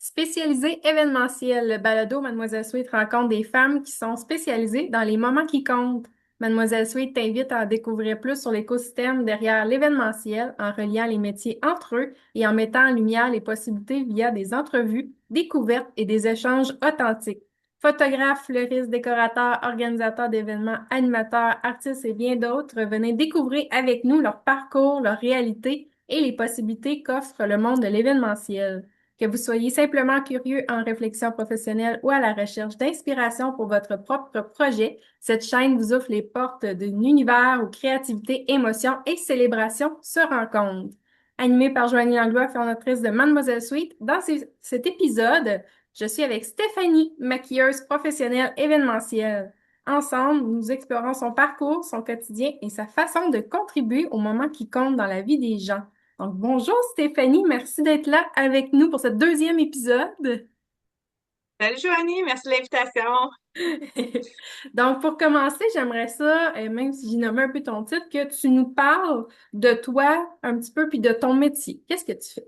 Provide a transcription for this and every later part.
Spécialisé événementiel, le balado Mademoiselle Sweet rencontre des femmes qui sont spécialisées dans les moments qui comptent. Mademoiselle Sweet t'invite à en découvrir plus sur l'écosystème derrière l'événementiel en reliant les métiers entre eux et en mettant en lumière les possibilités via des entrevues, découvertes et des échanges authentiques. Photographes, fleuristes, décorateurs, organisateurs d'événements, animateurs, artistes et bien d'autres, venez découvrir avec nous leur parcours, leur réalité et les possibilités qu'offre le monde de l'événementiel. Que vous soyez simplement curieux en réflexion professionnelle ou à la recherche d'inspiration pour votre propre projet, cette chaîne vous ouvre les portes d'un univers où créativité, émotion et célébration se rencontrent. Animée par Joanie Langlois, fondatrice de Mademoiselle Suite, dans cet épisode, je suis avec Stéphanie, maquilleuse professionnelle événementielle. Ensemble, nous explorons son parcours, son quotidien et sa façon de contribuer aux moments qui comptent dans la vie des gens. Donc, bonjour Stéphanie, merci d'être là avec nous pour ce deuxième épisode. Salut Joanie, merci de l'invitation. Donc, pour commencer, j'aimerais ça, même si j'ai nommé un peu ton titre, que tu nous parles de toi un petit peu puis de ton métier. Qu'est-ce que tu fais?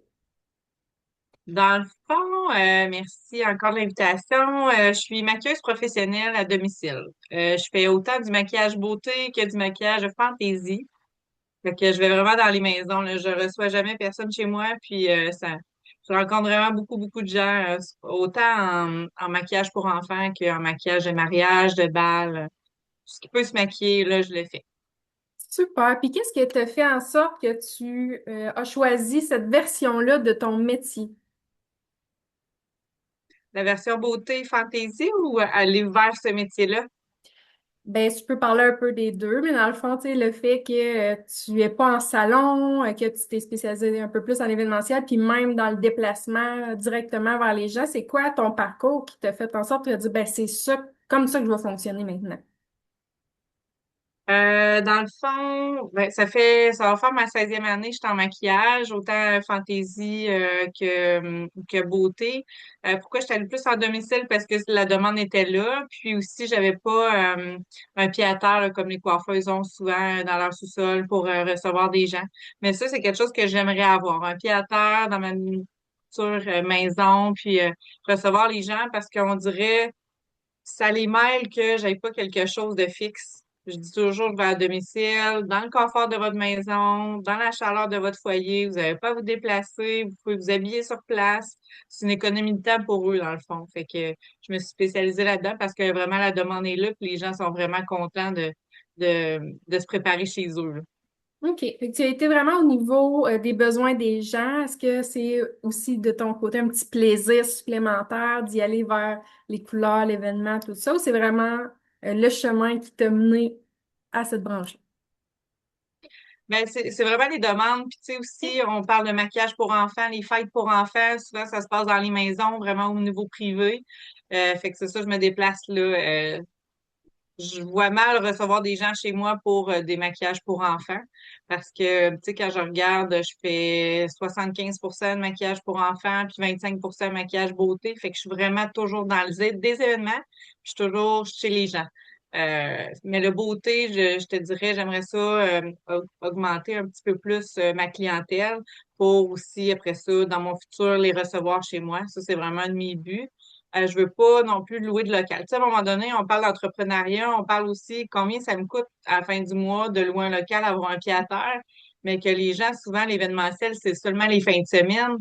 Dans le fond, merci encore de l'invitation. Je suis maquilleuse professionnelle à domicile. Je fais autant du maquillage beauté que du maquillage fantaisie. Fait que je vais vraiment dans les maisons, là. Je reçois jamais personne chez moi, puis je rencontre vraiment beaucoup de gens, autant en maquillage pour enfants qu'en maquillage de mariage, de bal. Tout ce qui peut se maquiller, là, je le fais. Super. Puis qu'est-ce qui te fait en sorte que tu as choisi cette version-là de ton métier? La version beauté fantaisie ou aller vers ce métier-là? Ben, tu peux parler un peu des deux, mais dans le fond, tu sais, le fait que tu es pas en salon, que tu t'es spécialisé un peu plus en événementiel, puis même dans le déplacement directement vers les gens, c'est quoi ton parcours qui t'a fait en sorte de dire, ben, c'est ça, comme ça que je vais fonctionner maintenant? Dans le fond, ben, ça va faire ma 16e année, je suis en maquillage, autant fantaisie que beauté. Pourquoi je suis allée plus en domicile? Parce que la demande était là. Puis aussi, j'avais pas un pied à terre, là, comme les coiffeuses ont souvent dans leur sous-sol pour recevoir des gens. Mais ça, c'est quelque chose que j'aimerais avoir. Un pied à terre dans ma future maison, puis recevoir les gens parce qu'on dirait ça les mêle que j'avais pas quelque chose de fixe. Je dis toujours, je vais à domicile, dans le confort de votre maison, dans la chaleur de votre foyer. Vous n'avez pas à vous déplacer, vous pouvez vous habiller sur place. C'est une économie de temps pour eux, dans le fond. Fait que je me suis spécialisée là-dedans parce que vraiment la demande est là, puis les gens sont vraiment contents de se préparer chez eux, là. OK. Fait que tu as été vraiment au niveau des besoins des gens. Est-ce que c'est aussi de ton côté un petit plaisir supplémentaire d'y aller vers les couleurs, l'événement, tout ça, ou c'est vraiment le chemin qui t'a mené à cette branche? Ben, c'est vraiment les demandes. Puis, tu sais, aussi, on parle de maquillage pour enfants, les fêtes pour enfants. Souvent, ça se passe dans les maisons, vraiment au niveau privé. Fait que c'est ça, je me déplace là. Je vois mal recevoir des gens chez moi pour des maquillages pour enfants. Parce que, tu sais, quand je regarde, je fais 75% de maquillage pour enfants, puis 25% de maquillage beauté. Fait que je suis vraiment toujours dans des événements, puis je suis toujours chez les gens. Mais le beauté, je te dirais, j'aimerais ça augmenter un petit peu plus ma clientèle pour aussi, après ça, dans mon futur, les recevoir chez moi. Ça, c'est vraiment un de mes buts. Je veux pas non plus louer de local. Tu sais, à un moment donné, on parle d'entrepreneuriat, on parle aussi combien ça me coûte à la fin du mois de louer un local, avoir un pied à terre, mais que les gens, souvent, l'événementiel, c'est seulement les fins de semaine.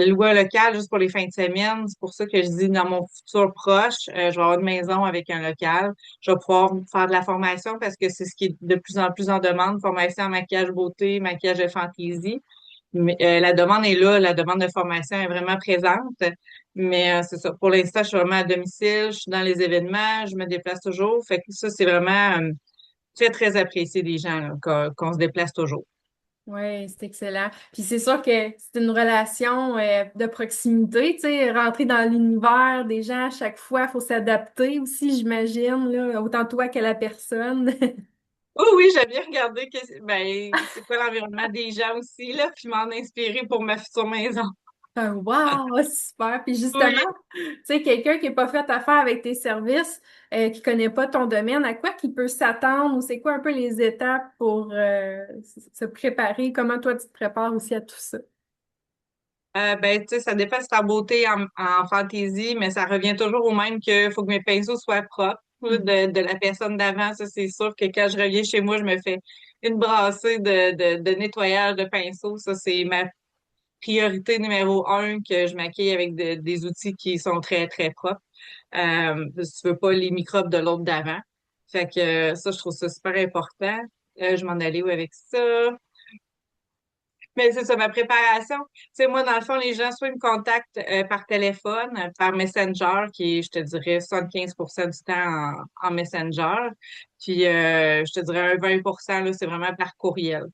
Louer un local juste pour les fins de semaine, c'est pour ça que je dis dans mon futur proche, je vais avoir une maison avec un local. Je vais pouvoir faire de la formation parce que c'est ce qui est de plus en plus en demande, formation en maquillage beauté, maquillage de fantaisie. Mais, la demande est là, la demande de formation est vraiment présente. Mais c'est ça. Pour l'instant, je suis vraiment à domicile, je suis dans les événements, je me déplace toujours. Fait que ça, c'est vraiment très apprécié des gens là, qu'on se déplace toujours. Oui, c'est excellent. Puis c'est sûr que c'est une relation de proximité, tu sais, rentrer dans l'univers des gens à chaque fois, il faut s'adapter aussi, j'imagine, là, autant toi que la personne. Oui, oui, j'aime bien regarder ben, c'est quoi l'environnement des gens aussi, là, puis m'en inspirer pour ma future maison. Wow, super. Puis justement, Oui. tu sais, quelqu'un qui n'est pas fait affaire avec tes services, qui connaît pas ton domaine, à quoi qu'il peut s'attendre ou c'est quoi un peu les étapes pour se préparer? Comment toi tu te prépares aussi à tout ça? Ben, tu sais, ça dépend si c'est en beauté, en fantaisie, mais ça revient toujours au même que faut que mes pinceaux soient propres là, Mhm. de la personne d'avant. Ça, c'est sûr que quand je reviens chez moi, je me fais une brassée de nettoyage de pinceaux. Ça, c'est ma priorité numéro un, que je maquille avec des outils qui sont très, très propres. Parce que tu veux pas les microbes de l'autre d'avant. Fait que ça, je trouve ça super important. Je m'en allais où avec ça? Mais c'est ça, ma préparation. Tu sais, moi, dans le fond, les gens, soit ils me contactent par téléphone, par Messenger, qui est, je te dirais, 75% du temps en Messenger. Puis, je te dirais un 20%, là, c'est vraiment par courriel.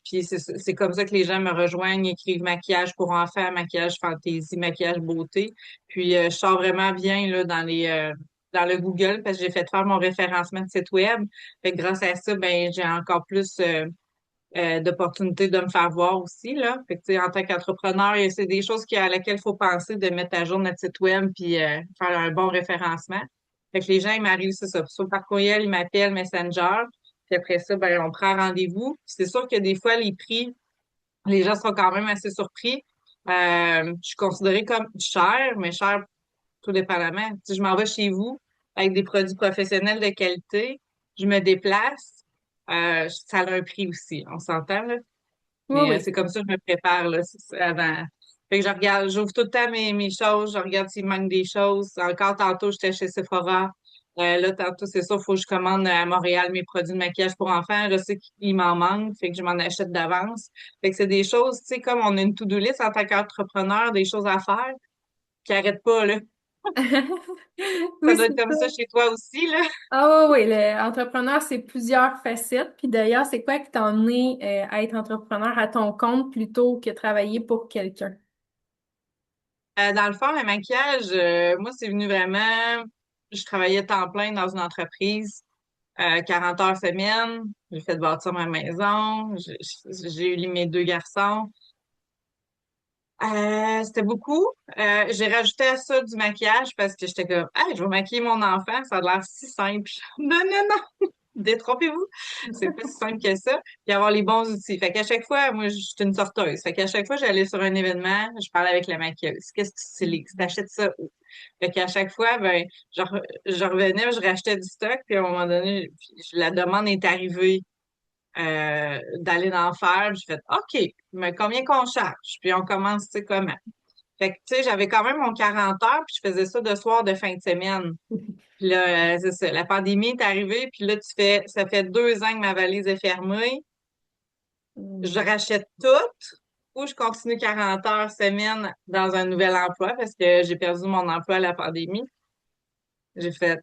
Puis, c'est comme ça que les gens me rejoignent, écrivent maquillage pour enfants, maquillage fantaisie, maquillage beauté. Puis, je sors vraiment bien, là, dans le Google, parce que j'ai fait faire mon référencement de site web. Fait que grâce à ça, ben, j'ai encore plus d'opportunités de me faire voir aussi, là. Fait que, tu sais, en tant qu'entrepreneur, c'est des choses à laquelle il faut penser de mettre à jour notre site web puis faire un bon référencement. Fait que les gens, ils m'arrivent, c'est ça. Soit par courriel, ils m'appellent Messenger. Puis après ça, ben, on prend rendez-vous. Puis c'est sûr que des fois, les prix, les gens sont quand même assez surpris. Je suis considérée comme cher, mais cher tout dépendamment. Si je m'en vais chez vous avec des produits professionnels de qualité, je me déplace, ça a un prix aussi, on s'entend, là. Oui, Mais oui. c'est comme ça que je me prépare là, avant. Fait que je regarde, j'ouvre tout le temps mes choses, je regarde s'il manque des choses. Encore tantôt, j'étais chez Sephora. Là, tantôt, c'est sûr, il faut que je commande à Montréal mes produits de maquillage pour enfants. Je sais qu'il m'en manque, fait que je m'en achète d'avance. Fait que c'est des choses, tu sais, comme on a une to-do list en tant qu'entrepreneur, des choses à faire, qui n'arrêtent pas, là. Ça Oui, doit c'est être comme ça. ça chez toi aussi, là. Ah oui, oui, l'entrepreneur, c'est plusieurs facettes. Puis d'ailleurs, c'est quoi qui t'a amené à être entrepreneur à ton compte plutôt que travailler pour quelqu'un? Dans le fond, le maquillage, moi, c'est venu vraiment. Je travaillais temps plein dans une entreprise, 40 heures semaine. J'ai fait bâtir ma maison. J'ai eu mes deux garçons. C'était beaucoup. J'ai rajouté à ça du maquillage parce que j'étais comme, ah, je vais maquiller mon enfant. Ça a l'air si simple. Non, non, non. Détrompez-vous. C'est pas si simple que ça. Puis avoir les bons outils. Fait qu'à chaque fois, moi, je suis une sorteuse. Fait qu'à chaque fois, j'allais sur un événement, je parlais avec la maquilleuse. Qu'est-ce que tu utilises? T'achètes ça où? Fait qu'à chaque fois, ben, je revenais, je rachetais du stock, puis à un moment donné, la demande est arrivée d'aller en faire. J'ai fait OK, mais combien qu'on charge? Puis on commence, tu sais, comment? Fait que, tu sais, j'avais quand même mon 40 heures, puis je faisais ça de soir de fin de semaine. Puis là, c'est ça, la pandémie est arrivée, puis là, ça fait 2 ans que ma valise est fermée. Je Hmm. rachète tout ou je continue 40 heures semaine dans un nouvel emploi parce que j'ai perdu mon emploi à la pandémie. J'ai fait,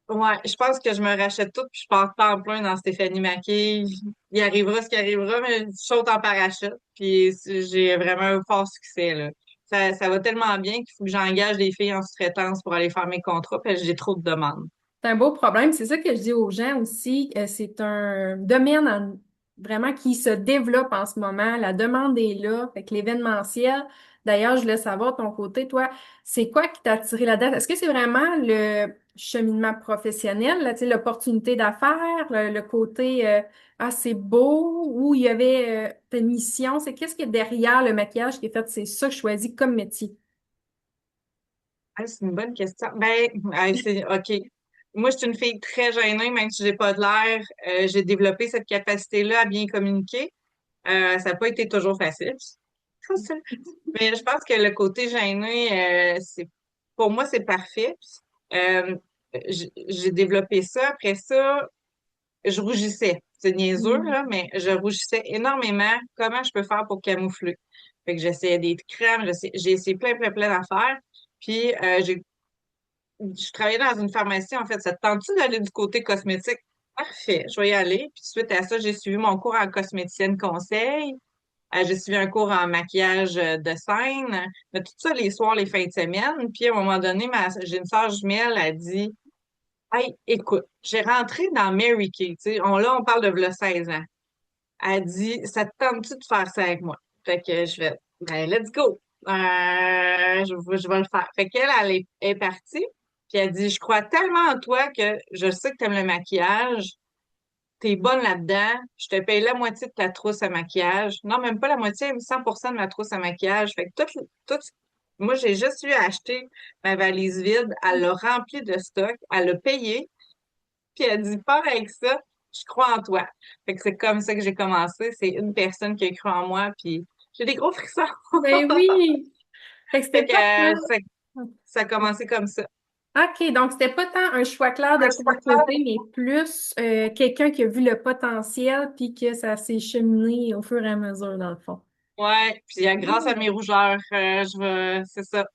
ouais, je pense que je me rachète tout puis je pars pas en plein dans Stéphanie Maquille. Il arrivera ce qui arrivera, mais je saute en parachute. Puis j'ai vraiment un fort succès, là. Ça va tellement bien qu'il faut que j'engage des filles en sous-traitance pour aller faire mes contrats parce que j'ai trop de demandes. C'est un beau problème. C'est ça que je dis aux gens aussi. C'est un domaine vraiment qui se développe en ce moment. La demande est là. Fait que l'événementiel. D'ailleurs, je voulais savoir ton côté, toi, c'est quoi qui t'a attiré là-dedans? Est-ce que c'est vraiment le cheminement professionnel, là, tu sais, l'opportunité d'affaires, le côté ah, c'est beau, ou il y avait ta mission? C'est qu'est-ce qui est derrière le maquillage qui est fait? C'est ça que je choisis comme métier. Ah, c'est une bonne question. Ben, c'est OK. Moi, je suis une fille très gênée, même si j'ai pas de l'air. J'ai développé cette capacité-là à bien communiquer. Ça n'a pas été toujours facile. Mais je pense que le côté gêné, pour moi, c'est parfait. Euh, j'ai développé ça. Après ça, je rougissais. C'est niaiseux, Mm. là, mais je rougissais énormément. Comment je peux faire pour camoufler? Fait que j'essayais des crèmes, j'ai essayé plein, plein, plein d'affaires. Puis, je travaillais dans une pharmacie, en fait. Ça te tente-tu d'aller du côté cosmétique? Parfait, je vais y aller. Puis suite à ça, j'ai suivi mon cours en cosméticienne conseil. J'ai suivi un cours en maquillage de scène. Mais tout ça les soirs, les fins de semaine. Puis à un moment donné, j'ai une sœur jumelle, elle dit, hey, écoute, j'ai rentré dans Mary Kay. Tu sais, là, on parle de v'là 16 ans. Elle dit, ça te tente-tu de faire ça avec moi? Fait que je vais, ben, let's go. Je vais le faire. Fait qu'elle, elle est partie. Puis elle dit, je crois tellement en toi que je sais que tu aimes le maquillage. t'es bonne là-dedans, je te paye la moitié de ta trousse à maquillage. Non, même pas la moitié, 100% de ma trousse à maquillage. Fait que moi, j'ai juste eu à acheter ma valise vide. Elle l'a remplie de stock, elle l'a payé, puis elle dit, pars avec ça, je crois en toi. Fait que c'est comme ça que j'ai commencé. C'est une personne qui a cru en moi, puis j'ai des gros frissons. Ben oui! Fait que Fait c'était que pas tant. ça a commencé comme ça. OK, donc c'était pas tant un choix clair de ton côté, mais plus quelqu'un qui a vu le potentiel puis que ça s'est cheminé au fur et à mesure, dans le fond. Ouais, puis grâce à mes rougeurs, c'est ça.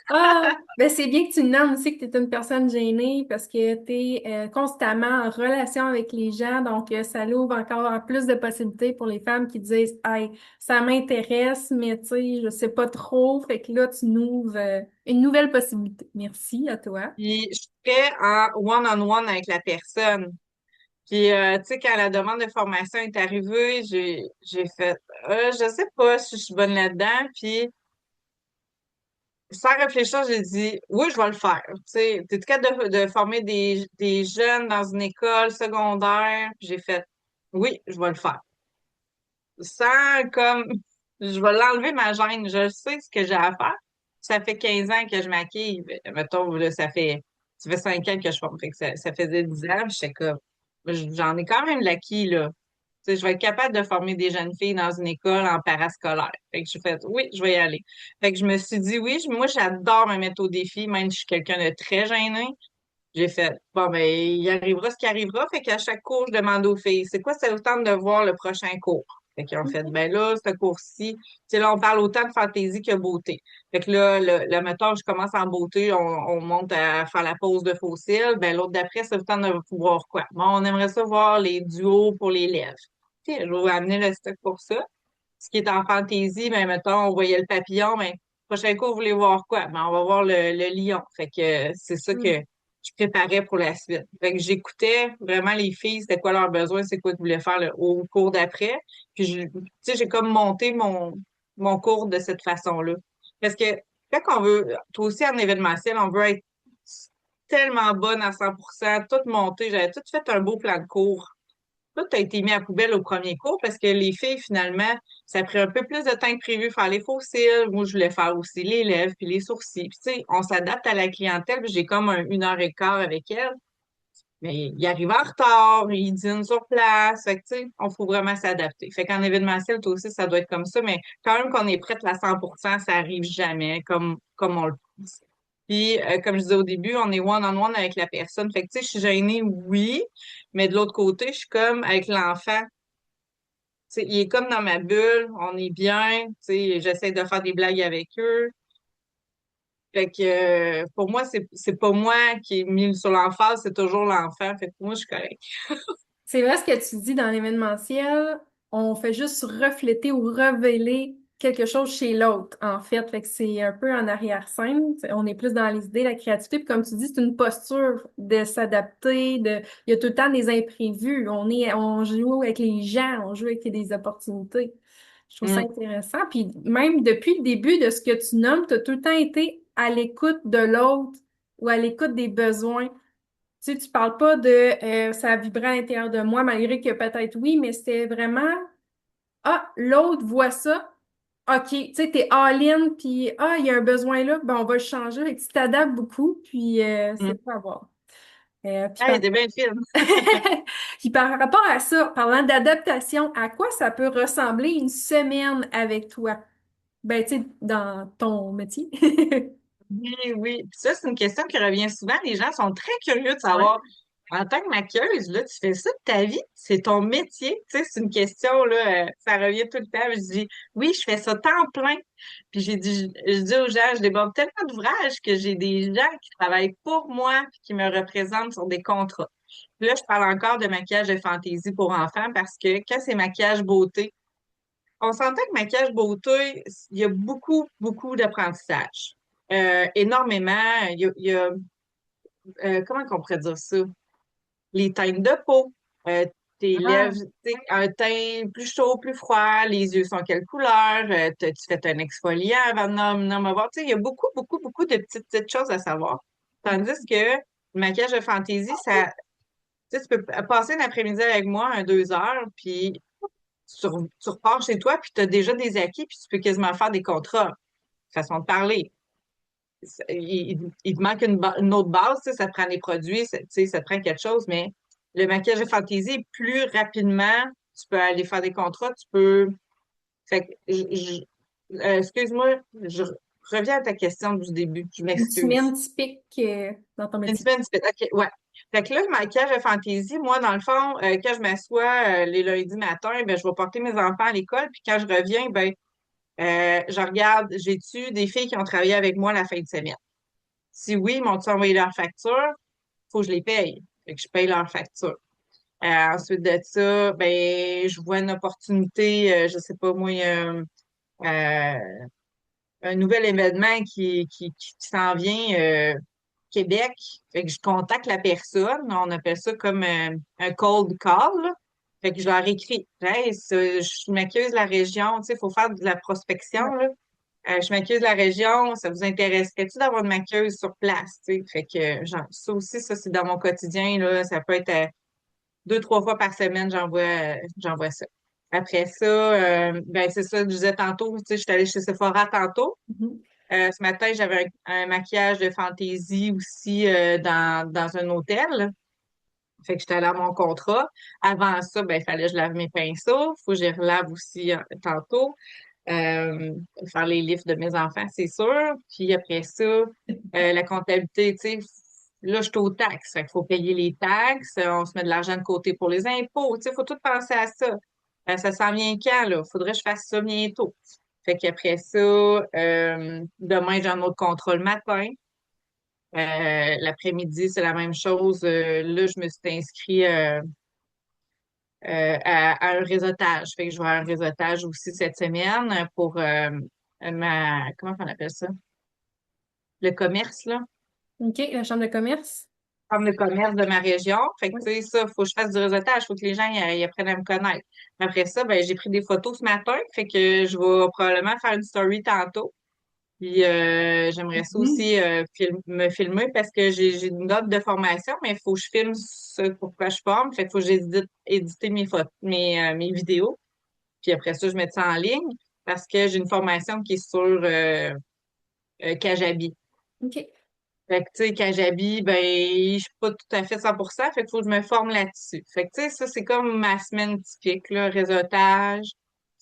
Ah, ben c'est bien que tu nommes aussi que tu es une personne gênée parce que tu es constamment en relation avec les gens, donc ça l'ouvre encore plus de possibilités pour les femmes qui disent hey, ça m'intéresse, mais tu sais, je sais pas trop. Fait que là, tu nous ouvres une nouvelle possibilité. Merci à toi. Puis je suis très en one-on-one avec la personne. Puis, tu sais, quand la demande de formation est arrivée, j'ai fait, je sais pas si je suis bonne là-dedans. Puis, sans réfléchir, j'ai dit, oui, je vais le faire. Tu sais, t'es capable de former des jeunes dans une école secondaire. Puis j'ai fait, oui, je vais le faire. Sans comme, je vais l'enlever ma gêne. Je sais ce que j'ai à faire. Ça fait 15 ans que je maquille. Mettons, là, ça fait 5 ans que je forme. Fait que ça faisait 10 ans. J'étais comme, j'en ai quand même l'acquis, là. Tu sais, je vais être capable de former des jeunes filles dans une école en parascolaire. Fait que j'ai fait, oui, je vais y aller. Fait que je me suis dit, oui, moi, j'adore me mettre au défi, même si je suis quelqu'un de très gêné. J'ai fait, bon, ben, il arrivera ce qui arrivera. Fait qu'à chaque cours, je demande aux filles, c'est quoi ça vous tente de voir le prochain cours? Fait qu'ils ont fait, ben là, ce cours-ci, tu sais, là, on parle autant de fantaisie que beauté. Fait que là, le mettons, je commence en beauté, on monte à faire la pose de fossiles. Ben, l'autre d'après, ça vous tente de voir quoi? Bon, on aimerait ça voir les duos pour les lèvres. OK, je vais amener le stock pour ça. Ce qui est en fantaisie, ben, mettons, on voyait le papillon, mais prochain cours, vous voulez voir quoi? Ben, on va voir le lion. Fait que c'est ça que je préparais pour la suite. Fait que j'écoutais vraiment les filles, c'était quoi leurs besoins, c'est quoi qu'ils voulaient faire au cours d'après. Puis, tu sais, j'ai comme monté mon cours de cette façon-là. Parce que quand on veut, toi aussi en événementiel, on veut être tellement bonne à 100%, tout monté. J'avais tout fait un beau plan de cours. Tout a été mis à poubelle au premier cours parce que les filles, finalement, ça a pris un peu plus de temps que prévu faire les faux cils. Moi, je voulais faire aussi les lèvres puis les sourcils. Puis, tu sais, on s'adapte à la clientèle. Puis j'ai comme une heure et quart avec elle. Mais il arrive en retard, il dîne sur place. Fait que, tu sais, on faut vraiment s'adapter. Fait qu'en événementiel, toi aussi, ça doit être comme ça. Mais quand même qu'on est prête à 100%, ça arrive jamais comme on le pense. Puis, comme je disais au début, on est one-on-one avec la personne. Fait que, tu sais, je suis gênée, oui, mais de l'autre côté, je suis comme avec l'enfant. Tu sais, il est comme dans ma bulle, on est bien, tu sais, j'essaie de faire des blagues avec eux. Fait que, pour moi, c'est pas moi qui est mis sur l'emphase, c'est toujours l'enfant. Fait que pour moi, je suis correcte. C'est vrai ce que tu dis dans l'événementiel, on fait juste refléter ou révéler quelque chose chez l'autre, en fait. Fait que c'est un peu en arrière-scène. On est plus dans les idées, la créativité. Puis comme tu dis, c'est une posture de s'adapter, il y a tout le temps des imprévus. On joue avec les gens, on joue avec des opportunités. Je trouve ça Mm. intéressant. Puis même depuis le début de ce que tu nommes, tu as tout le temps été à l'écoute de l'autre ou à l'écoute des besoins. Tu sais, tu parles pas de ça vibrait à l'intérieur de moi, malgré que peut-être oui, mais c'était vraiment ah, l'autre voit ça. OK, tu sais, t'es all-in, puis ah, il y a un besoin là, ben on va le changer. Fait que tu t'adaptes beaucoup, puis c'est Mm. pas à voir. Puis, Hey, t'es bien fine. puis par rapport à ça, parlant d'adaptation, à quoi ça peut ressembler une semaine avec toi? Ben, tu sais, dans ton métier. Oui, oui. Puis ça, c'est une question qui revient souvent. Les gens sont très curieux de Ouais. savoir, en tant que maquilleuse, là, tu fais ça de ta vie? C'est ton métier? Tu sais, c'est une question, là, ça revient tout le temps. Je dis, oui, je fais ça temps plein. Puis je dis aux gens, je déborde tellement d'ouvrages que j'ai des gens qui travaillent pour moi puis qui me représentent sur des contrats. Puis là, je parle encore de maquillage de fantaisie pour enfants parce que quand c'est maquillage beauté, on s'entend que maquillage beauté, il y a beaucoup, beaucoup d'apprentissage. Énormément. Il y a comment qu'on pourrait dire ça? Les teintes de peau, tes lèvres, Ah, tu sais, un teint plus chaud, plus froid, les yeux sont quelle couleur, tu fais un exfoliant avant de nommer voir. Tu sais, il y a beaucoup, beaucoup, beaucoup de petites choses à savoir. Tandis que le maquillage de fantaisie, ça, tu Tu sais, tu peux passer un après-midi avec moi, 2 heures, puis tu repars chez toi, puis tu as déjà des acquis, puis tu peux quasiment faire des contrats, façon de parler. Il te manque une autre base, tu sais, ça te prend des produits, tu sais, ça te prend quelque chose, mais le maquillage de fantaisie, plus rapidement, tu peux aller faire des contrats, tu peux. Fait que, excuse-moi, je reviens à ta question du début, je Une m'excuse. semaine typique dans ton Une métier. semaine, OK, ouais. Fait que là, le maquillage de fantaisie, moi, dans le fond, quand je m'assois les lundis matin, ben, je vais porter mes enfants à l'école, puis quand je reviens, ben, je regarde, j'ai-tu des filles qui ont travaillé avec moi la fin de semaine? Si oui, ils m'ont-tu envoyé leur facture? Faut que je les paye. Fait que je paye leur facture. Ensuite de ça, ben, je vois une opportunité, je sais pas moi, un nouvel événement qui s'en vient Québec. Fait que je contacte la personne. On appelle ça comme un cold call, là. Fait que je leur écris. Hey, je m'accuse de la région. Tu sais, il faut faire de la prospection, Ouais. là. Je m'accuse de la région. Ça vous intéresserait-tu d'avoir une maquilleuse sur place? Tu sais? Fait que ça aussi, ça, c'est dans mon quotidien, là. Ça peut être 2, 3 fois par semaine, j'envoie ça. Après ça, ben c'est ça, je disais tantôt, tu sais, je suis allée chez Sephora tantôt. Mhm. Ce matin, j'avais un maquillage de fantaisie aussi dans un hôtel. Fait que j'étais allée à mon contrat. Avant ça, ben, il fallait que je lave mes pinceaux. Faut que je les relave aussi tantôt. Euh, Faire les livres de mes enfants, c'est sûr. Puis après ça, la comptabilité, tu sais, là, je suis aux taxes. Fait qu'il faut payer les taxes. On se met de l'argent de côté pour les impôts. Tu sais, il faut tout penser à ça. Ça s'en vient quand, là? Faudrait que je fasse ça bientôt. Fait qu'après ça, demain, j'ai un autre contrat le matin. L'après-midi, c'est la même chose. Là, je me suis inscrite à un réseautage. Fait que je vais à un réseautage aussi cette semaine pour comment on appelle ça? Le commerce, là. OK, la chambre de commerce. Comme le commerce de ma région. Fait que, Oui. tu sais, ça, faut que je fasse du réseautage. Faut que les gens ils apprennent à me connaître. Après ça, ben, j'ai pris des photos ce matin. Fait que je vais probablement faire une story tantôt. Puis j'aimerais ça Mhm. aussi me filmer parce que j'ai une note de formation, mais il faut que je filme ce pourquoi je forme. Fait qu'il faut que j'édite éditer mes photos, mes vidéos. Puis après ça, je mets ça en ligne parce que j'ai une formation qui est sur Kajabi. OK. Fait que, tu sais, Kajabi, ben, je suis pas tout à fait 100%, fait qu'il faut que je me forme là-dessus. Fait que, tu sais, ça, c'est comme ma semaine typique, là, réseautage,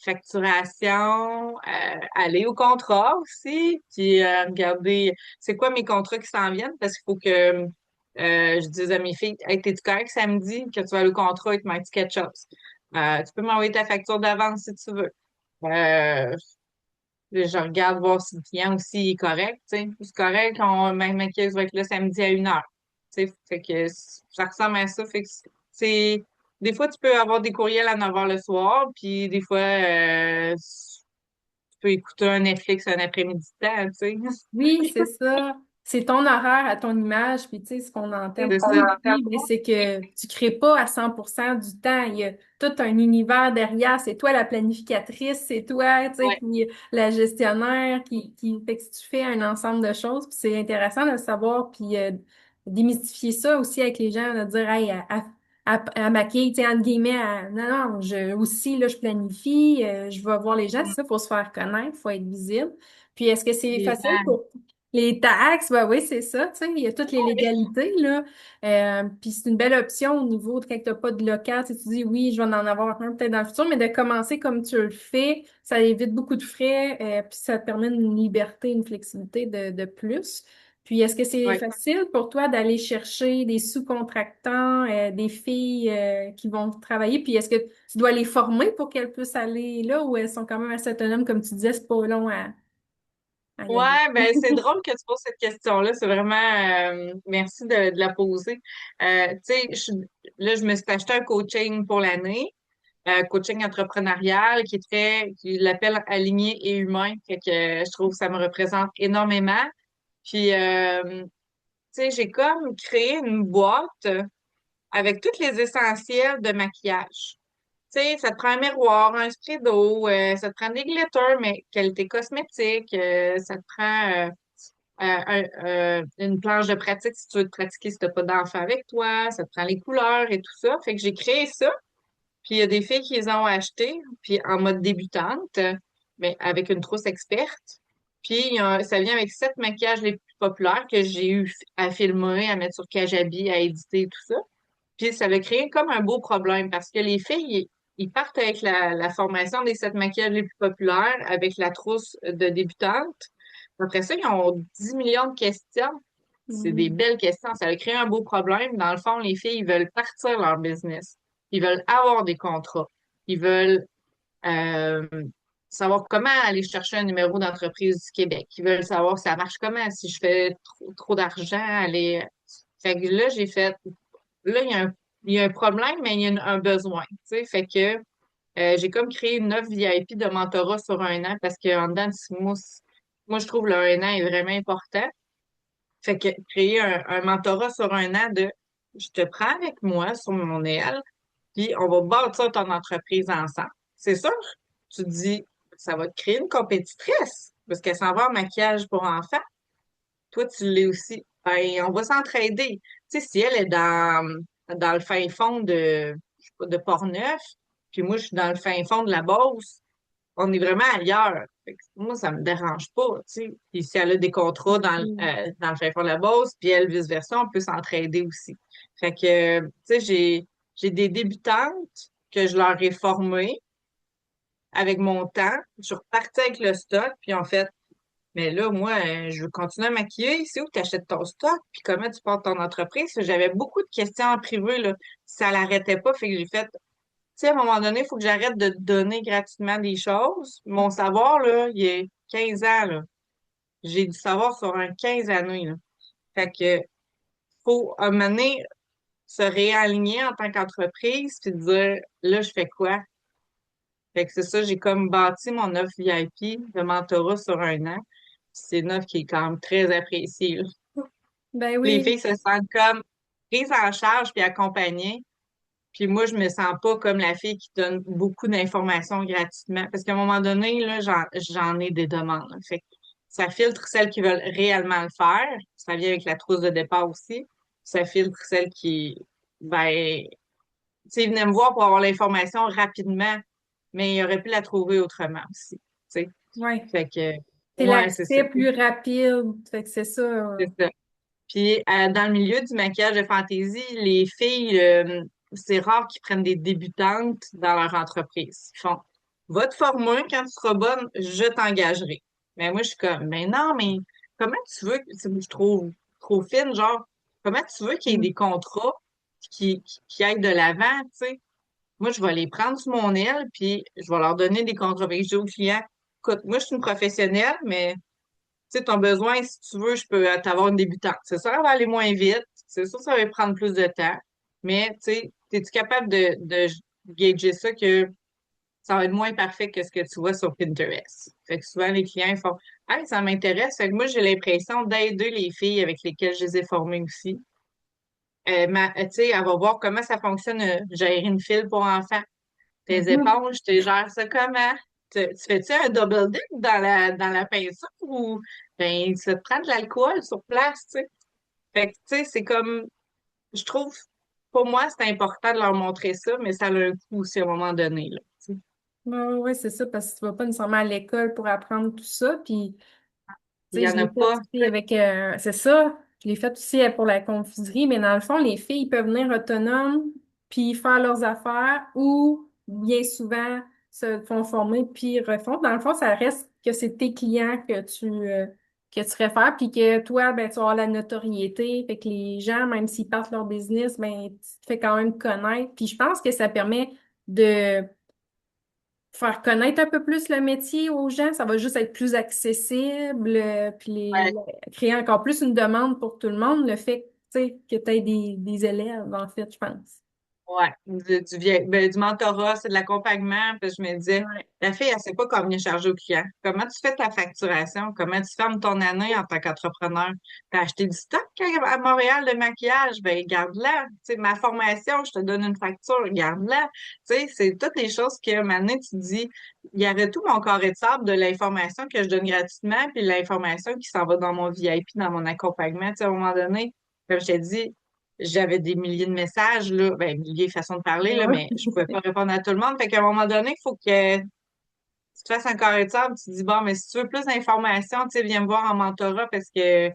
facturation, aller au contrat aussi, puis regarder c'est quoi mes contrats qui s'en viennent, parce qu'il faut que je dise à mes filles, hey, t'es-tu correct samedi que tu vas aller au contrat et te manque quelque chose? Tu peux m'envoyer ta facture d'avance si tu veux. Euh, je regarde voir si le client aussi est correct, tu sais. C'est correct, ma maquilleuse va être là samedi à 1 heure. Tu sais, fait que ça ressemble à ça. Fait que des fois, tu peux avoir des courriels à 9 heures le soir, puis des fois, tu peux écouter un Netflix un après-midi de temps, tu sais. Oui, c'est ça. C'est ton horaire à ton image. Puis, tu sais, ce qu'on entend C'est beaucoup ça. ici, mais c'est que tu crées pas à 100% du temps. Il y a tout un univers derrière. C'est toi la planificatrice, c'est toi, tu sais, Ouais, puis la gestionnaire fait que tu fais un ensemble de choses. Puis c'est intéressant de le savoir, puis démystifier ça aussi avec les gens, de dire, hey, à maquiller, tu sais, entre guillemets, non, non, aussi, là, je planifie, je vais voir les gens. C'est ça, faut se faire connaître, faut être visible. Puis est-ce que c'est les facile gens. pour les taxes? Ben oui, c'est ça, tu sais, il y a toutes les légalités, là. Puis c'est une belle option au niveau de quand tu n'as pas de local. Tu sais, tu dis oui, je vais en avoir un peut-être dans le futur, mais de commencer comme tu le fais, ça évite beaucoup de frais, puis ça te permet une liberté, une flexibilité de plus. Puis est-ce que c'est Ouais. facile pour toi d'aller chercher des sous-contractants, des filles qui vont travailler? Puis est-ce que tu dois les former pour qu'elles puissent aller là ou elles sont quand même assez autonomes, comme tu disais, c'est pas long à y aller? Ouais, ben c'est drôle que tu poses cette question-là. C'est vraiment merci de la poser. Tu sais, là, je me suis acheté un coaching pour l'année. Coaching entrepreneurial qui l'appelle aligné et humain. Fait que je trouve que ça me représente énormément. Puis, tu sais, j'ai comme créé une boîte avec tous les essentiels de maquillage. Tu sais, ça te prend un miroir, un spray d'eau, ça te prend des glitters, mais qualité cosmétique, ça te prend une planche de pratique si tu veux te pratiquer si tu n'as pas d'enfant avec toi, ça te prend les couleurs et tout ça. Fait que j'ai créé ça. Puis il y a des filles qui les ont achetées, puis en mode débutante, mais avec une trousse experte. Puis ça vient avec 7 maquillages les plus populaires que j'ai eu à filmer, à mettre sur Kajabi, à éditer, tout ça. Puis ça a créé comme un beau problème parce que les filles, ils partent avec la formation des 7 maquillages les plus populaires, avec la trousse de débutante. Après ça, ils ont 10 millions de questions. C'est des Mhm. belles questions. Ça a créé un beau problème. Dans le fond, les filles, ils veulent partir leur business. Ils veulent avoir des contrats. Ils veulent euh, savoir comment aller chercher un numéro d'entreprise du Québec. Ils veulent savoir ça marche comment, si je fais trop d'argent, aller. Fait que là, j'ai fait. Là, il y a un problème, mais il y a un besoin. Tu sais, fait que j'ai comme créé une offre VIP de mentorat sur un an parce qu'en dedans de 6 mois, moi, je trouve le un an est vraiment important. Fait que créer un mentorat sur un an de je te prends avec moi sur mon aile, puis on va bâtir ton entreprise ensemble. C'est sûr, tu te dis, ça va te créer une compétitrice parce qu'elle s'en va en maquillage pour enfants. Toi, tu l'es aussi. Ben, on va s'entraider. Tu sais, si elle est dans le fin fond je sais pas, de Portneuf, puis moi, je suis dans le fin fond de la Beauce, on est vraiment ailleurs. Fait que moi, ça me dérange pas, tu sais. Puis si elle a des contrats Mhm. dans le fin fond de la Beauce, puis elle, vice-versa, on peut s'entraider aussi. Fait que, tu sais, j'ai des débutantes que je leur ai formées avec mon temps. Je suis repartie avec le stock, puis en fait, mais là, moi, je veux continuer à maquiller. C'est où tu achètes ton stock? Puis comment tu portes ton entreprise? J'avais beaucoup de questions en privé, là. Ça l'arrêtait pas. Fait que j'ai fait, tu sais, à un moment donné, il faut que j'arrête de te donner gratuitement des choses. Mon savoir, là, il y a 15 ans, là. J'ai du savoir sur un 15 années, là. Fait que, faut, à un moment donné, se réaligner en tant qu'entreprise puis dire, là, je fais quoi? Fait que c'est ça, j'ai comme bâti mon offre VIP de mentorat sur un an. C'est une offre qui est quand même très appréciée, là. Ben Les oui. filles se sentent comme prises en charge puis accompagnées. Puis moi, je me sens pas comme la fille qui donne beaucoup d'informations gratuitement. Parce qu'à un moment donné, là, j'en ai des demandes, là. Fait que ça filtre celles qui veulent réellement le faire. Ça vient avec la trousse de départ aussi. Ça filtre celles qui, ben, tu sais, ils venaient me voir pour avoir l'information rapidement, mais ils auraient pu la trouver autrement aussi. Tu sais. Ouais. Fait que, C'est ouais, c'est ça. l'accès plus rapide. Fait que c'est ça. C'est ça. Puis dans le milieu du maquillage de fantaisie, les filles, c'est rare qu'ils prennent des débutantes dans leur entreprise. Ils font, va te former, quand tu seras bonne, je t'engagerai. Mais moi, je suis comme, mais non, mais comment tu veux, je trouve trop fine, genre, comment tu veux qu'il y ait Mm. des contrats qui aillent de l'avant, tu sais? Moi, je vais les prendre sous mon aile, puis je vais leur donner des contrats. Fait que je dis aux clients, écoute, moi, je suis une professionnelle, mais tu sais, ton besoin, si tu veux, je peux t'avoir une débutante. C'est sûr, elle va aller moins vite. C'est sûr, ça va prendre plus de temps. Mais, tu sais, es-tu capable de gager ça que ça va être moins parfait que ce que tu vois sur Pinterest? Fait que souvent, les clients ils font, ah, ça m'intéresse. Fait que moi, j'ai l'impression d'aider les filles avec lesquelles je les ai formées aussi. Tu sais, elle va voir comment ça fonctionne, gérer une file pour enfants. Tes Mhm. éponges, tu gères ça comment? Tu fais-tu un double dip dans la peinture ou ben, tu te prends de l'alcool sur place, tu sais? Fait que, tu sais, c'est comme, je trouve, pour moi, c'est important de leur montrer ça, mais ça a un coût aussi à un moment donné, là, tu sais. Ouais, ouais, c'est ça, parce que tu vas pas nécessairement à l'école pour apprendre tout ça. Puis, Il tu y sais, je en a l'ai fait pas, aussi tu sais. avec, c'est ça, je l'ai fait aussi pour la confiserie, mais dans le fond, les filles peuvent venir autonomes, puis faire leurs affaires, ou bien souvent se font former, puis refont. Dans le fond, ça reste que c'est tes clients que tu réfères, puis que toi, ben, tu vas avoir la notoriété, fait que les gens, même s'ils partent leur business, ben, tu te fais quand même connaître. Puis je pense que ça permet de faire connaître un peu plus le métier aux gens, ça va juste être plus accessible, puis Ouais. créer encore plus une demande pour tout le monde, le fait, tu sais, que tu aies des élèves, en fait, je pense. Ouais, du mentorat, c'est de l'accompagnement. Puis je me disais, Ouais. la fille, elle sait pas combien charger au client. Comment tu fais ta facturation? Comment tu fermes ton année en tant qu'entrepreneur? T'as acheté du stock à Montréal de maquillage? Ben, garde-la. Tu sais, ma formation, je te donne une facture, garde-la. Tu sais, c'est toutes les choses que maintenant tu te dis, il y avait tout mon carré de sable de l'information que je donne gratuitement, puis l'information qui s'en va dans mon VIP, dans mon accompagnement. Tu sais, à un moment donné, comme je t'ai dit, j'avais des milliers de messages, là, ben, milliers de façons de parler, là, mais je pouvais pas répondre à tout le monde. Fait qu'à un moment donné, il faut que tu te fasses un carré de sable, tu te dis, bon, mais si tu veux plus d'informations, tu sais, viens me voir en mentorat parce que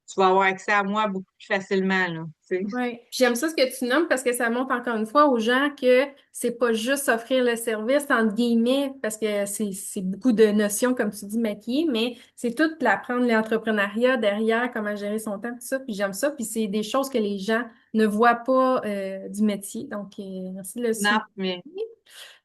tu vas avoir accès à moi beaucoup plus facilement, là, tu sais. Oui, j'aime ça ce que tu nommes parce que ça montre encore une fois aux gens que c'est pas juste offrir le service entre guillemets parce que c'est beaucoup de notions comme tu dis maquiller, mais c'est tout l'apprendre l'entrepreneuriat derrière comment gérer son temps tout ça. Puis j'aime ça puis c'est des choses que les gens ne voient pas du métier. Donc merci de le Non, souligner. mais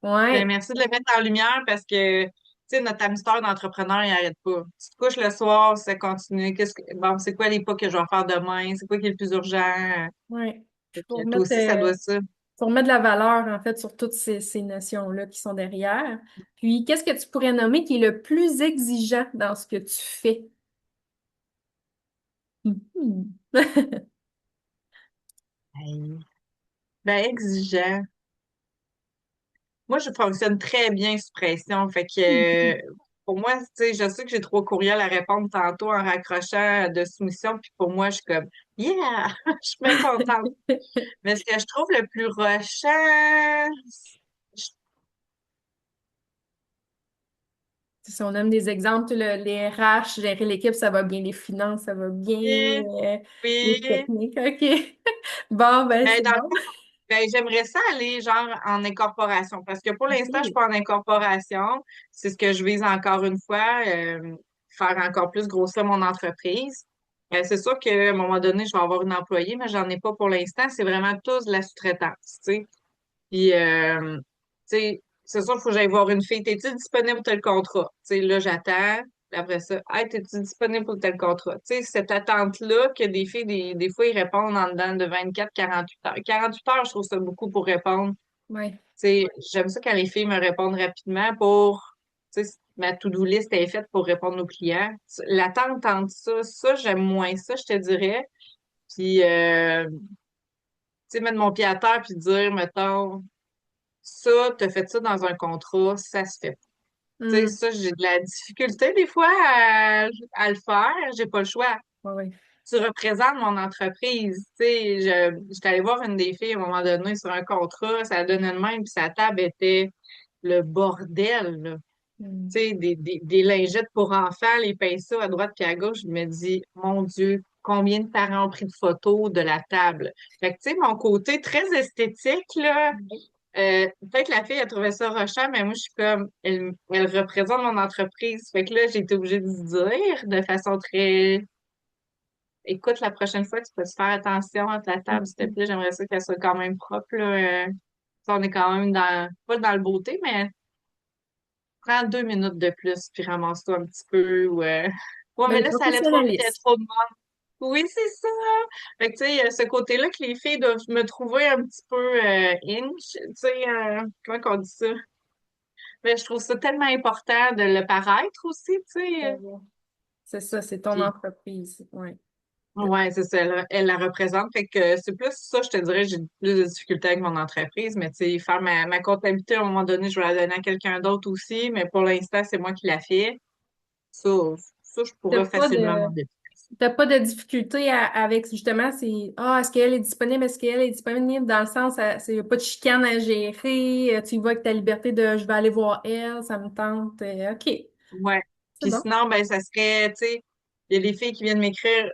ben, Ouais, merci de le mettre en lumière parce que, tu sais, notre hamster d'entrepreneur, il n'arrête pas. Tu te couches le soir, ça continue. Bon, c'est quoi les pas que je vais faire demain? C'est quoi qui est le plus urgent? ouais. Fait Faut que toi remettre aussi, ça doit ça. pour mettre de la valeur, en fait, sur toutes ces notions-là qui sont derrière. Puis, qu'est-ce que tu pourrais nommer qui est le plus exigeant dans ce que tu fais? Mhm. Hey. Ben, exigeant. Moi, je fonctionne très bien sous pression. Fait que pour moi, tu sais, je sais que j'ai 3 courriels à répondre tantôt en raccrochant de soumission. Puis pour moi, je suis comme Yeah! Je suis bien contente. Mais ce que je trouve le plus rushant, je- Si on aime des exemples, les RH, gérer l'équipe, ça va bien, les finances, ça va bien, oui, euh, les oui. techniques, OK. Bon, ben, Ben, c'est dans le bon. fond, ben, j'aimerais ça aller genre en incorporation. Parce que pour l'instant, je suis OK. pas en incorporation. C'est ce que je vise encore une fois, faire encore plus grossir mon entreprise. C'est sûr qu'à un moment donné, je vais avoir une employée, mais j'en ai pas pour l'instant. C'est vraiment tous de la sous-traitance, tu sais. Puis, tu sais, c'est sûr qu'il faut que j'aille voir une fille. T'es-tu disponible pour tel contrat? Tu sais, là, j'attends. Puis après ça, hey, t'es-tu disponible pour tel contrat? Tu sais, cette attente-là que des filles, des fois, ils répondent en dedans de 24 48 heures. 48 heures, je trouve ça beaucoup pour répondre. Ouais. Tu sais, j'aime ça quand les filles me répondent rapidement pour, tu sais, ma to-do list est faite pour répondre aux clients. L'attente entre ça, j'aime moins ça, je te dirais. Puis, tu sais, mettre mon pied à terre puis dire, mettons, ça, t'as fait ça dans un contrat, ça se fait pas. Tu sais, Hmm. ça, j'ai de la difficulté des fois à le faire. J'ai pas le choix. Ouais, ouais. Tu représentes mon entreprise. Tu sais, j'étais allée voir une des filles à un moment donné sur un contrat, ça donnait le même, puis sa table était le bordel, là. Hmm. Tu sais, des lingettes pour enfants, les pinceaux à droite puis à gauche. Je me dis, mon Dieu, combien de parents ont pris de photos de la table? Fait que, tu sais, mon côté très esthétique, là, peut-être que la fille a trouvé ça rushant, mais moi, je suis comme, elle représente mon entreprise. Fait que là, j'ai été obligée de dire de façon très, écoute, la prochaine fois, tu peux te faire attention à ta table, s'il te plaît. J'aimerais ça qu'elle soit quand même propre, là. Ça, on est quand même pas dans le beauté, mais prends 2 minutes de plus, puis ramasse-toi un petit peu, ou, ouais, Ben, mais le là, ça allait trop vite, il y a professionnalisme. trop de monde. Oui, c'est ça. Fait que, tu sais, il y a ce côté-là que les filles doivent me trouver un petit peu inch, tu sais, comment qu'on dit ça? Mais je trouve ça tellement important de le paraître aussi, tu sais. C'est ça, c'est ton Puis, entreprise. Ouais. ouais, c'est ça, elle la représente. Fait que c'est plus ça, je te dirais, j'ai plus de difficultés avec mon entreprise, mais tu sais, faire ma comptabilité, à un moment donné, je vais la donner à quelqu'un d'autre aussi, mais pour l'instant, c'est moi qui la fais. Ça, ça, je T'as pourrais pas facilement de, m'en défaire. t'as pas de difficulté avec justement, est-ce qu'elle est disponible, est-ce qu'elle est disponible dans le sens, c'est y a pas de chicane à gérer, tu y vas avec ta liberté de je vais aller voir elle, ça me tente, OK, Ouais. c'est Puis bon. sinon, ben, ça serait, tu sais, il y a des filles qui viennent m'écrire,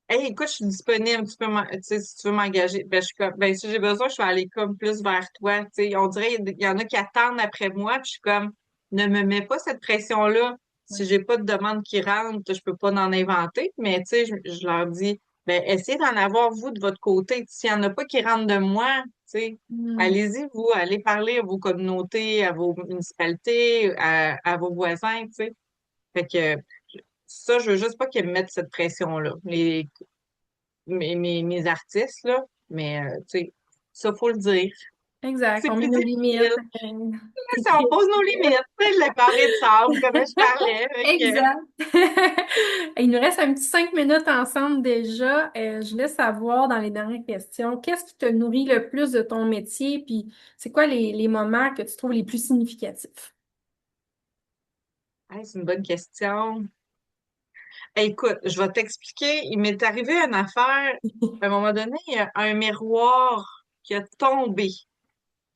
hey, écoute, je suis disponible, tu sais, si tu veux m'engager. Ben, je suis comme, ben, si j'ai besoin, je vais aller comme plus vers toi. Tu sais, on dirait, il y en a qui attendent après moi, puis je suis comme, ne me mets pas cette pression-là. Si Ouais. j'ai pas de demande qui rentre, je peux pas en inventer. Mais, tu sais, je leur dis, ben, essayez d'en avoir, vous, de votre côté. S'il y en a pas qui rentrent de moi, tu sais, Hmm. allez-y, vous, allez parler à vos communautés, à vos municipalités, à vos voisins, tu sais. Fait que, ça, je veux juste pas qu'ils me mettent cette pression-là. Mes artistes, là. Mais, tu sais, Ça, faut le dire. Exact, C'est on met plus nos difficile. limites. Si C'est on très- pose nos limites, tu sais, le carré de sable, comme je parlais. Exact. Il nous reste un petit 5 minutes ensemble déjà. Je voulais savoir dans les dernières questions, qu'est-ce qui te nourrit le plus de ton métier, puis c'est quoi les moments que tu trouves les plus significatifs? Hey, c'est une bonne question. Hey, écoute, je vais t'expliquer. Il m'est arrivé une affaire. À un moment donné, il y a un miroir qui a tombé,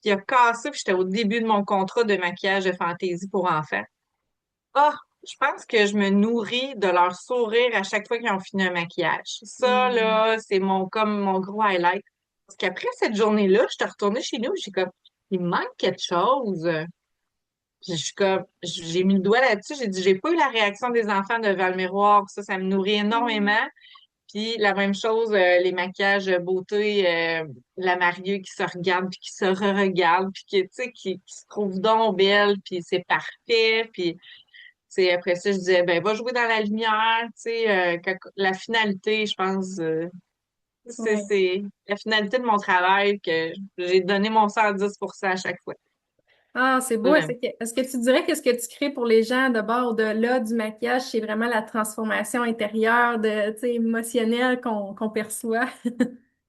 qui a cassé, puis j'étais au début de mon contrat de maquillage de fantaisie pour enfants. Ah, je pense que je me nourris de leur sourire à chaque fois qu'ils ont fini un maquillage. Ça, Mm. là, c'est comme mon gros highlight. Parce qu'après cette journée-là, je suis retournée chez nous, j'ai comme, il me manque quelque chose. Je suis comme, j'ai mis le doigt là-dessus, j'ai dit, j'ai pas eu la réaction des enfants devant le miroir. Ça me nourrit énormément. Puis la même chose, les maquillages beauté, la mariée qui se regarde puis qui se re-regarde puis qui, tu sais, qui se trouve donc belle puis c'est parfait. Puis après ça, je disais, ben, va jouer dans la lumière, tu sais, la finalité, je pense, Ouais. c'est la finalité de mon travail que j'ai donné mon 110% à chaque fois. Ah, c'est beau. Ça, Est-ce j'aime. que, est-ce que tu dirais que ce que tu crées pour les gens de bord de là, du maquillage, c'est vraiment la transformation intérieure tu sais, émotionnelle qu'on perçoit?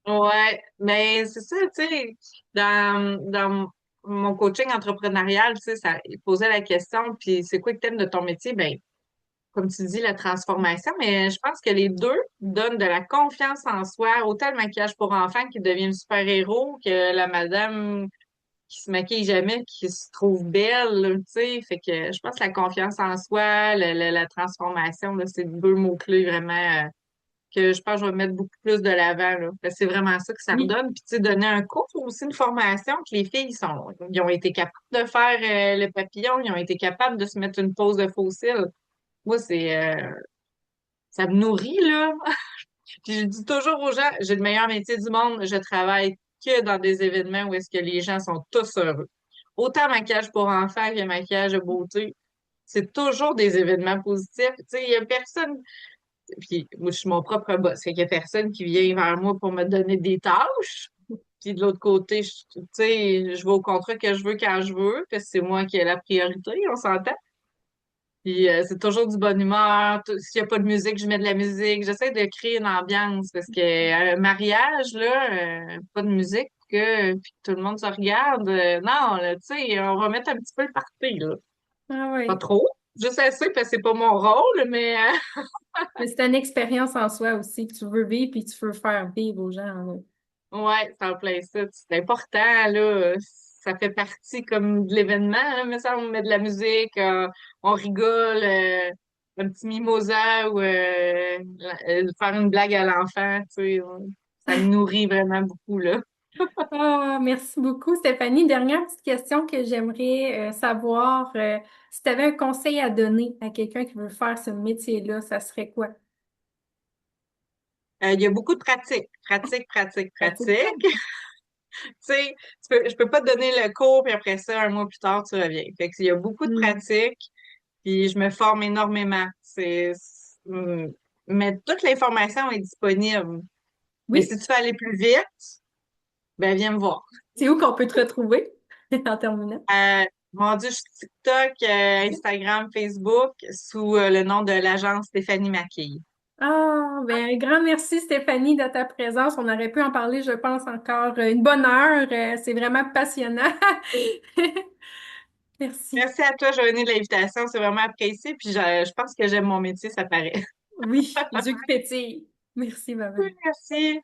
Ouais, mais c'est ça, tu sais, dans mon coaching entrepreneurial, tu sais, ça, il posait la question, puis c'est quoi le thème de ton métier? Ben, comme tu dis, la transformation, mais je pense que les deux donnent de la confiance en soi, autant le maquillage pour enfants qui devient le super-héros que la madame qui se maquille jamais, qui se trouve belle, là, tu sais. Fait que je pense que la confiance en soi, la transformation, là, c'est deux mots-clés vraiment que je pense que je vais mettre beaucoup plus de l'avant, là. Parce que c'est vraiment ça que ça Oui. redonne. Puis, tu sais, donner un cours, aussi une formation que les filles ils ont été capables de faire le papillon, ils ont été capables de se mettre une pose de faux cils. Moi, ça me nourrit, là. Puis je dis toujours aux gens, j'ai le meilleur métier du monde, je travaille que dans des événements où est-ce que les gens sont tous heureux. Autant maquillage pour enfants que maquillage de beauté, c'est toujours des événements positifs. Tu sais, il y a personne, puis moi, je suis mon propre boss, fait qu'il y a personne qui vient vers moi pour me donner des tâches. Puis de l'autre côté, tu sais, je vais au contrat que je veux quand je veux, parce que c'est moi qui ai la priorité, on s'entend. Puis c'est toujours du bonne humeur. S'il n'y a pas de musique, je mets de la musique. J'essaie de créer une ambiance parce que un mariage, là, pas de musique, puis que tout le monde se regarde. Non, là, tu sais, on va mettre un petit peu le party, là. Ah Pas oui. trop. Juste assez parce que c'est pas mon rôle, mais Mais c'est une expérience en soi aussi que tu veux vivre puis tu veux faire vivre aux gens, là. ouais, c'est en plein ça. C'est important, là. Ça fait partie comme de l'événement, hein, mais ça, on met de la musique, on rigole, un petit mimosa ou faire une blague à l'enfant, tu sais. Ça me nourrit vraiment beaucoup, là. Ah, merci beaucoup, Stéphanie. Dernière petite question que j'aimerais savoir. Si tu avais un conseil à donner à quelqu'un qui veut faire ce métier-là, ça serait quoi? Il y a beaucoup de pratique. Pratique, pratique, Pratique. pratique. Tu sais, je peux pas te donner le cours, puis après ça, un mois plus tard, tu reviens. Fait que il y a beaucoup de Hmm. pratique, puis je me forme énormément. Mais toute l'information est disponible. Mais Oui, si tu veux aller plus vite, ben viens me voir. c'est où qu'on peut te retrouver en terminant? Mon Dieu, je suis TikTok, Instagram, Facebook, sous le nom de l'agence Stéphanie Maquille. Ah, ben, un grand merci, Stéphanie, de ta présence. On aurait pu en parler, je pense, encore une bonne heure. C'est vraiment passionnant. Merci. Merci à toi, Joanie, de l'invitation. C'est vraiment apprécié. Puis je pense que j'aime mon métier, ça paraît. Oui, les yeux qui pétillent. Merci, maman. Merci.